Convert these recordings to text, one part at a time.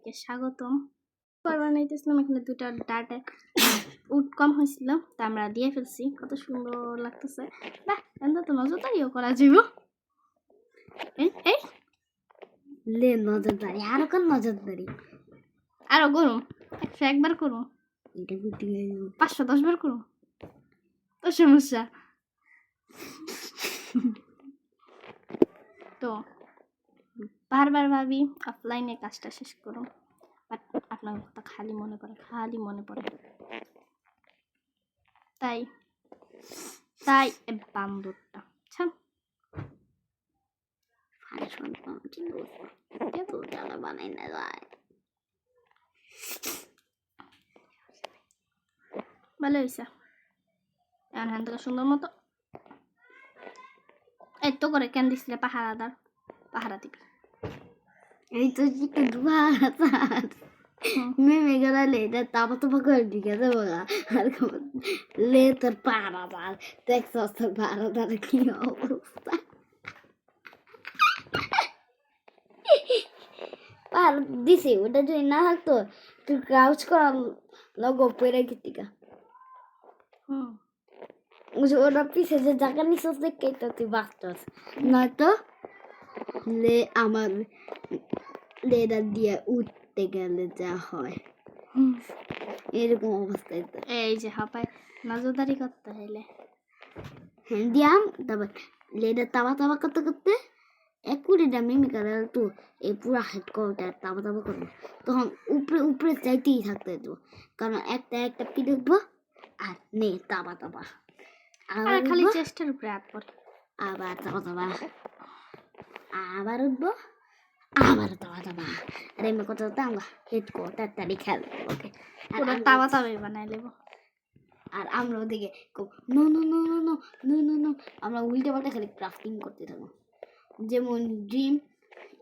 সবাইকে স্বাগতম। বানাইতেছিলাম এখানে দুটো ডাটা উড কম হয়েছিল, তা আমরা দিয়ে ফেলছি। কত সুন্দর লাগতেছে। বাহ, এত তো নজরদারিও করা যাইব। এই লে নজরদারি, আরো কোন নজরদারি? আরো করুন, 101 বার করুন, এটা গুটি 510 বার করুন, তো সমস্যা। তো বারবার ভাবি অফলাইনে কাজটা শেষ করুন, বাট আপনার কথা খালি মনে পড়ে। তাই বান্দরটা ছাড় বানাই না যায়। ভালো হয়েছে। এখন হ্যান থেকে সুন্দর মতো এত করে কেন দিছিলে পাহারা দিবি। এই তো একটু ধোয়া মেমে গেলে এটা তাপা তাপা করে দিকে দেবো আর লে তোর পাহারাদার দেখছ তোর পাহারাদার কি অবস্থা। পাহাড় দিছি, ওটা যদি না থাকতো তুই ক্রাউচ করা লগো পেরে গিতিকা। ওটা পিছে যে জায়গা নিছ দেখে তো তুই বাঁচতস, নয়তো লে আমার লেদা দিয়ে উঠতে গেলে যা হয় এরকম অবস্থায়। তো এই যে হাপায় নজরদারি করতে হইলে হ্যাঁ দিয়াম, তারপর লেদা তাবা তাবা করতে করতে এক কুড়িটা মিমি করে তো এই পুরা হেড করতে তাবা তাবা করবো, তখন উপরে উপরে চাইতেই থাকতে দেবো, কারণ একটা একটা পিঠে উঠবো আর নে তাবা তাবা আর খালি চেষ্টার উপরে হাত পড়ে, আবার তাবা তাবা আবার উঠবো আবার তাবা তাবা। আর এমনি কথা হতো আমরা হেড কোয়ার্টার তারি খেলবো। ওকে, পুরো তাবা তাবাই বানাই লেবো। আর আমরা ওদিকে no no no no no no no no আমরা উল্টে পাল্টে খালি ক্রাফটিং করতে থাকবো, যেমন ড্রিম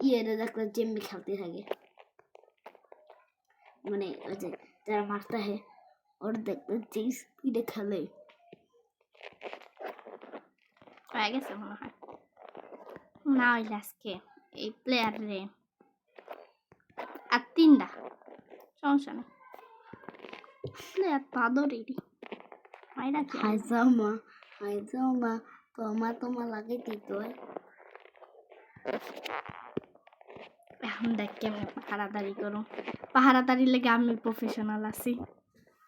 ইয়েরা দেখলে জেম্বি খেলতে থাকে, মানে ওই যে যারা মারতে হয় ওরা দেখলে যে স্পিডে খেলে। হয়ে গেছে মনে হয় না হইলে আজকে এই প্লেয়ার রে আর 3টা সমস্যা নেই, প্লেয়ার পাদরেরই মাইরা কি হাইজামা তোমার লাগে দিত। এখন দেখ কেমন পাহারাদারি লেগে আমি প্রফেশনাল আছি,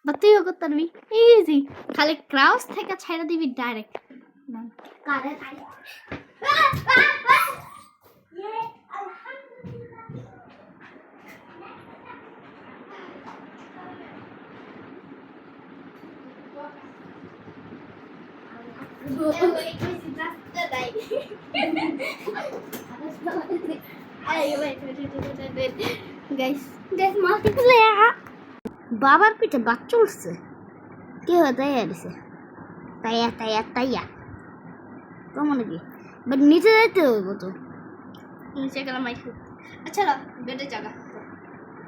বা তুইও করতে পারবি ইজি, খালি ক্রাউচ থেকে ছাইড়া দিবি ডাইরেক্ট। বাবার পিঠে বাচ্চা উঠছে, কে হয় তাইয়া তাইয়া তো মনে কি বাট নিচে যাইতে হইব তো। নিচে গেলাম আচ্ছা বেডের জায়গা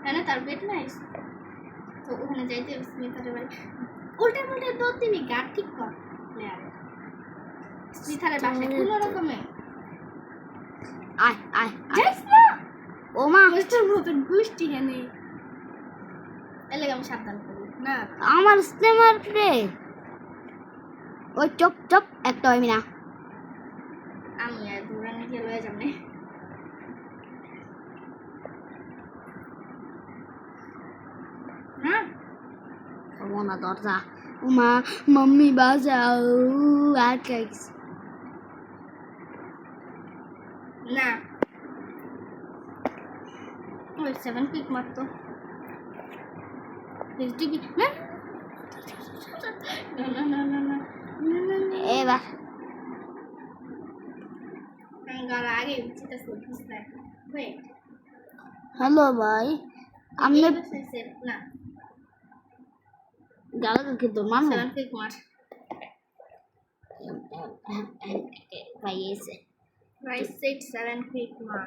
হ্যাঁ না, তার বেড নাই তো ওখানে যাইতে স্মিথারের বাড়ি উল্টে উল্টে দৌড় দিবি, গা ঠিক কর স্মিথারের বাসায় কোনো রকমে আয় যাইস না। ও মা মিস্টার মতন গুষ্টি হেনে এলে আমি সাবধান করি না আমার স্টেমার রে। ওই চপ একটা হইবি না, আমি আর দৌড়ানি দিয়ে লয়ে যাবে না না দরজা। ও মা মাম্মি বাজাও আটকে গেছে। না ওই 7 পিক মারতো HDB না এবার আগে উচিত হ্যালো ভাই, আমি না গালা কিন্তু মামু 7 পিক মার পাইয়েছে রাইট সাইড 7 পিক মার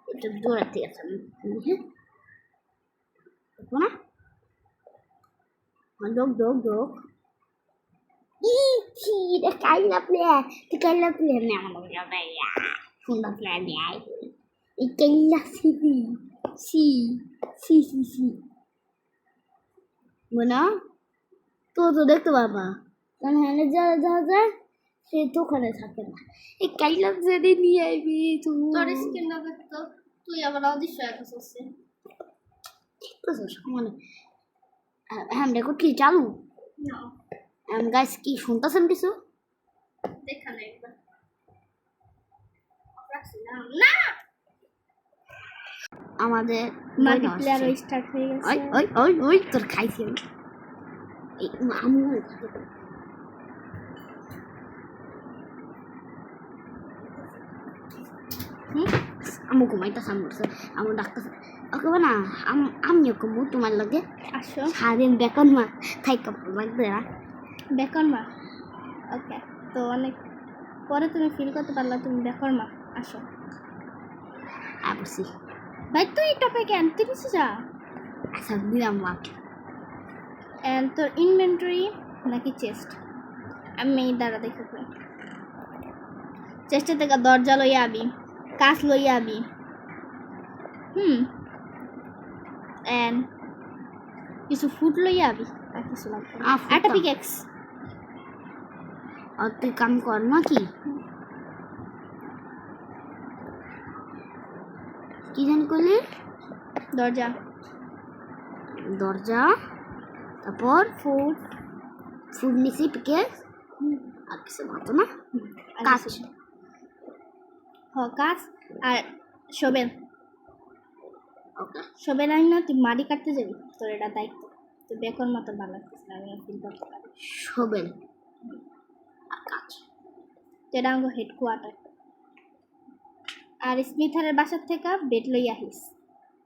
একটু দৌড়াতে আছে না ডোক এটা কাইলা প্লেয়ার না আমাদের সুন্দর প্লেয়ার নেই এই কাইলা সি সি সি সি বোনা তো দেখতে পারবা কারণ হ্যাঁ যা যায় সে তো ওখানে থাকে না এই কাইলা যেদিন নিয়ে আইবি তুই তোর স্কিন না দেখতো তুই আবার অদৃশ্য একটা হচ্ছে মানে হ্যাঁ রেকর্ড কি চালু না গাইস কি শুনতেছেন কিছু দেখা নেই একবার রাখছি না না আমাদের মাল্টিপ্লেয়ার স্টার্ট হয়ে গেছে ওই ওই ওই ওই তোর খাইছি আমি এই আমু আমু ঘুমাইতে সামনে আমু ডাক্তার ওকে না আমিও কমু তোমার লাগে আসো সারাদিন বেকন মা থাইকা ভালো লাগবে না বেকর মা ওকে তো অনেক পরে তুমি ফিল করতে পারলা তুমি বেকর মা আসো আসি ভাই তুই টপিকে আনতে কিছু যা আচ্ছা দিলাম মা এন্ড তোর ইনভেন্টরি নাকি চেস্ট আমি দ্বারা দেখে চেষ্টা থেকে দরজা লইয়া আবি কাঁচ লইয়া আবি এন্ড কিছু ফুড লইয়া আবি আর কিছু লাগবে না। food একটা তো- পিকেক্স আর তুই কাম কর না কি কি জানি করলি দরজা দরজা তারপর ফুড ফুড নিছি পিকে আর কিছু মাতো না কাঁচ কাজ কাঁচ আর শোবেন ওকে শোবেন আই না তুই মাটি কাটতে যাবি তোর এটা দায়িত্ব তুই বেকর মতো ভালো লাগতেছে না আমি ফিল করতে পারি শোবেন আর কাজ তো এটা আমাকে হেড কোয়ার্টার আর স্মিথারের বাসার থেকে বেড লইয়া আহিস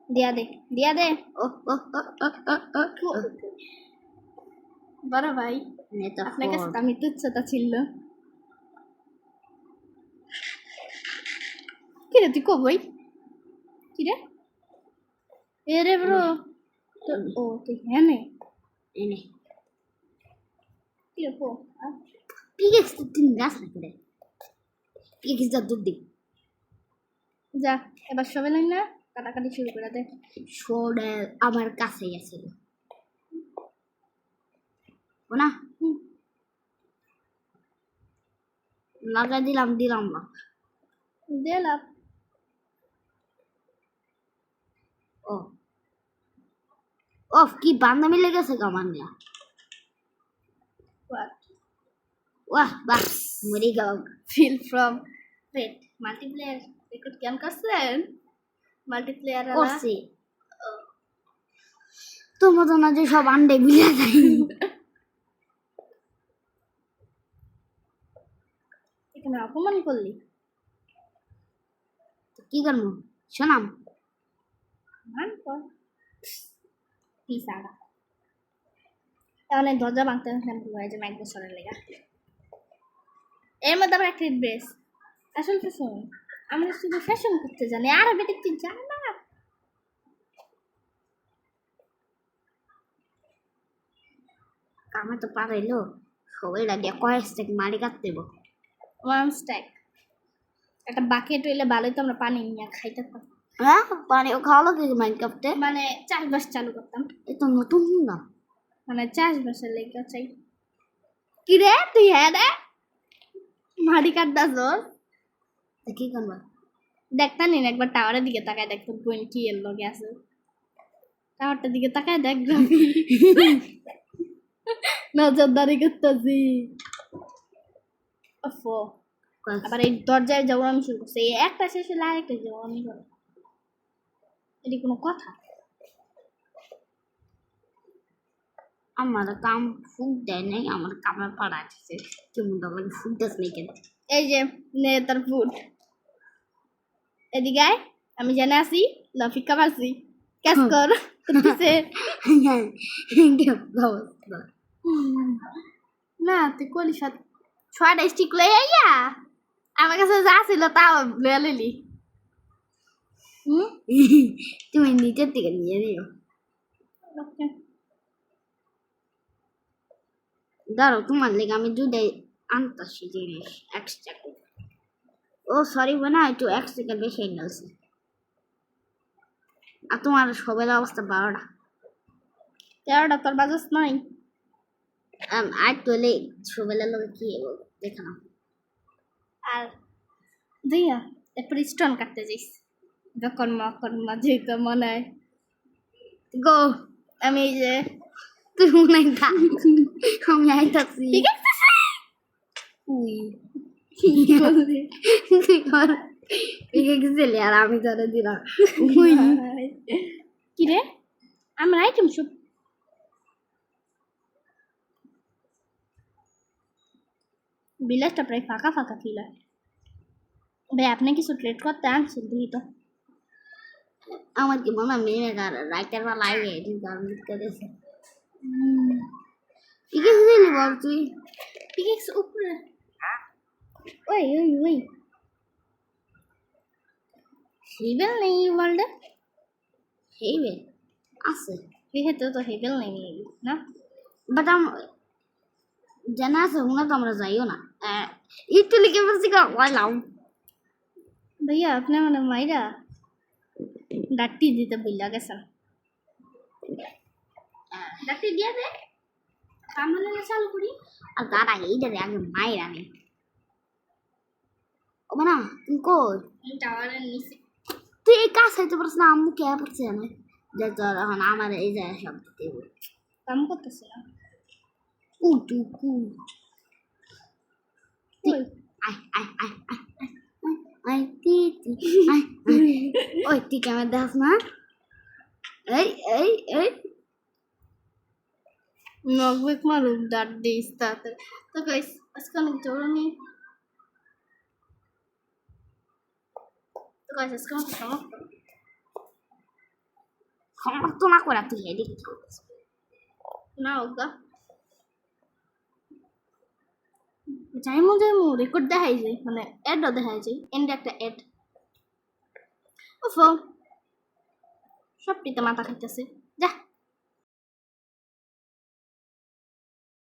দিয়া দে ও ও ও ও ও ও বড় ভাই নেতা আপনার কাছে তো আমি তুচ্ছতা ছিল কিরে তুই কবই কিরে এ রে ব্রো ও তুই হ্যাঁ নে এনে কিরে কো পিকেক্স তো তিন গাছ নাকি রে পিকেক্স যা দুধ দি যা এবার সবে নাই না কাটাকাটি শুরু করে দে শোনে আমার কাছেই আছে ও না লাগাই দিলাম না দে লাভ ও ওফ কি বান্দামি লেগেছে আমার নিয়ে ওয়াহ বাহ মরে গেল ফিল ফ্রম ওয়েট মাল্টিপ্লেয়ার রেকর্ড কেমন করছেন মাল্টিপ্লেয়ার করছি তোমার তো না যে সব আন্ডে বিলে যায় এখানে অপমান করলি কি করবো শোনাম মান কর পিসাড়া তাহলে দরজা ভাঙতে হয়ে যাবে 1 বছরের লেগা এর মধ্যে আবার একটা ড্রেস আসল ফ্যাশন আমরা শুধু ফ্যাশন করতে জানি আর বেটে তুই জান না কামে তো পারাইলো সবাইটা দিয়ে কয়েক স্টেক মারি কাটতে দেবো ওয়ান স্ট্যাক একটা বাকেট হইলে ভালোই তো আমরা পানি নিয়ে খাইতে পারতাম হ্যাঁ পানিও খাওয়া লাগে মাইনক্রাফটে মানে চাষবাস চালু করতাম এ তো নতুন না মানে চাষবাসের লেগে চাই কি রে তুই হ্যাঁ রে মাটি কাটদাস কি করবা দেখতাম নি একবার টাওয়ারের দিকে তাকায় দেখতো বোন কি এর লগে আছে টাওয়ারটার দিকে তাকায় দেখ নজরদারি করতেছি আবার এই দরজায় যাবো আমি শুরু করছি এই একটা শেষ হলে আরেকটা যাবো আমি করো এটি কোনো কথা আমার কাম ফুক দেয় নাই আমার কামে পাড়া আছে কেমন লাগে ফুক দেশ নেই কেন এই যে নে তার ফুড এদিকে আয়, আমি জানে আসি লফিকা পারছি ক্যাশ কর করতেছে না তুই কলি সাথে 6টা স্টিক লই আইয়া আমার কাছে যা ছিল তাও লয়ে লইলি তুমি নিচের দিকে নিয়ে নিও ওকে দাঁড়ো তোমার লেগে আমি দুটাই আনতাছি জিনিস এক্সট্রা ও সরি বোনা একটু 1 সেকেন্ড বেশি নিয়েছি আর তোমার সবেলা অবস্থা 12টা। 13টা তোর বাজাস নাই। আর তোলে সবেলা লোক কি দেখে না। আর দিয়া এরপর স্টোন কাটতে যাইস যখন মকর্মা যেতে মনে হয় গো আমি এই যে তুই মনে হয় থাক, আমি আইতাছি। ঠিক আছে উই কি করলি তুই কর ঠিক গেছিলি আর আমি তোরে দিলাম। উই কি রে আমার আইটেম সব বিলাসটা প্রায় ফাঁকা ফাঁকা ফিল হয় ভাই আপনি কিছু ট্রেড করতে আনছেন দিই তো আমার কি মনে হয় মেয়ে রাইটার বা লাগে গার্মেন্ট করেছে। কি গেছিলি বল তুই? ঠিক আছে উপরে ওই ওই ওই হেবেল নেই ওয়ার্ল্ডে হেইবে আছে, যেহেতু তো হেবেল নেই না বাট জানা আছে হুনা তো আমরা যাইও না। একটু লিখে বলছি কইলাম भैया अपने মানে মাইরা ডাট্টি দিতে বইলা গেছেন ডাট্টি দিয়া দে কামলে চালু করি আর দাঁড়া এইটারে আগে মায়ের আনে। ও না তুই কই? টাওয়ারের নিচে তুই এই কাজ হইতে পারছ না, আম্মু কে পড়ছে না যে তোর এখন আমার এই যে সব দিতে হবে। কাম করতেছে না উটুকু ওই আয় আয় আয় আয় আয় তি আয় ওই তুই কেমন দেখ না? এই এই এই নগবেক মারু ডাট দিস তাতে তো গাইস আজকে অনেক জরুরি তো গাইস আজকে অনেক সমাপ্ত সমর্থ না করা তুই এদিক না ওগা যাইমু রেকর্ড দেখাই যায় মানে অ্যাডও দেখাই যায় এন্ড একটা অ্যাড ওফো সবটিতে মাথা খাইতেছে